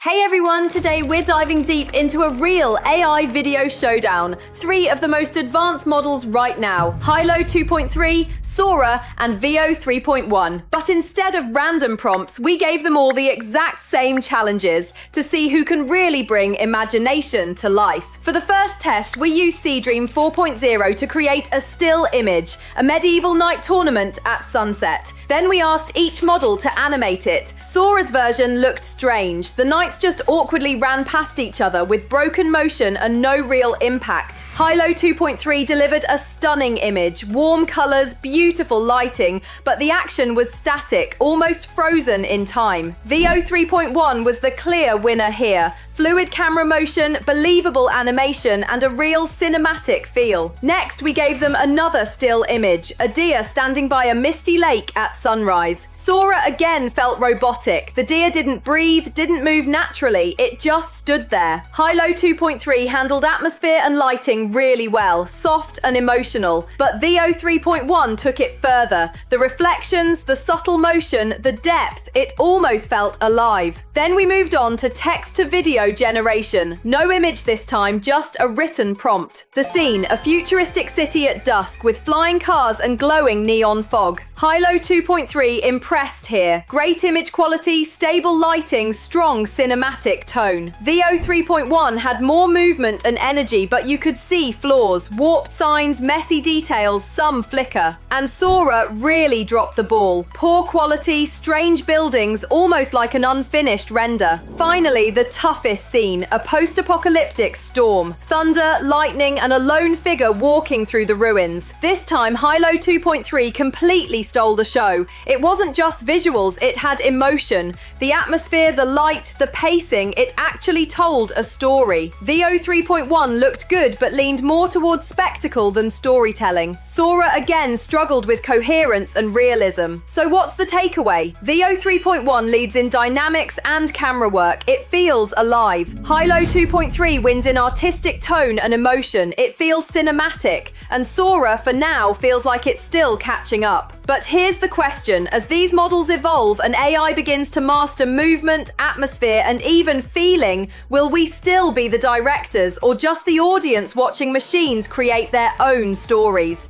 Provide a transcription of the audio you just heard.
Hey everyone, today we're diving deep into a real AI video showdown. 3 of the most advanced models right now: Hailuo 2.3, Sora, and Veo3.1. But instead of random prompts, we gave them all the exact same challenges to see who can really bring imagination to life. For the first test, we used Seedream 4.0 to create a still image, a medieval night tournament at sunset. Then we asked each model to animate it. Sora's version looked strange. The knights just awkwardly ran past each other with broken motion and no real impact. Hailuo 2.3 delivered a stunning image, warm colors, beautiful lighting, but the action was static, almost frozen in time. Veo3.1 was the clear winner here. Fluid camera motion, believable animation, and a real cinematic feel. Next, we gave them another still image, a deer standing by a misty lake at sunrise. Sora again felt robotic. The deer didn't breathe, didn't move naturally, it just stood there. Hailuo 2.3 handled atmosphere and lighting really well, soft and emotional. But Veo3.1 took it further. The reflections, the subtle motion, the depth, it almost felt alive. Then we moved on to text-to-video generation. No image this time, just a written prompt. The scene, a futuristic city at dusk with flying cars and glowing neon fog. Hailuo 2.3 impressed here. Great image quality, stable lighting, strong cinematic tone. Veo3.1 had more movement and energy, but you could see flaws, warped signs, messy details, some flicker. And Sora really dropped the ball. Poor quality, strange buildings, almost like an unfinished render. Finally, the toughest scene, a post-apocalyptic storm. Thunder, lightning, and a lone figure walking through the ruins. This time, Hailuo 2.3 completely stole the show. It wasn't just visuals, it had emotion. The atmosphere, the light, the pacing, it actually told a story. Veo3.1 looked good but leaned more towards spectacle than storytelling. Sora again struggled with coherence and realism. So what's the takeaway? Veo3.1 leads in dynamics and camera work. It feels alive. Hailuo 2.3 wins in artistic tone and emotion. It feels cinematic. And Sora, for now, feels like it's still catching up. But here's the question: as these models evolve and AI begins to master movement, atmosphere, and even feeling, will we still be the directors or just the audience watching machines create their own stories?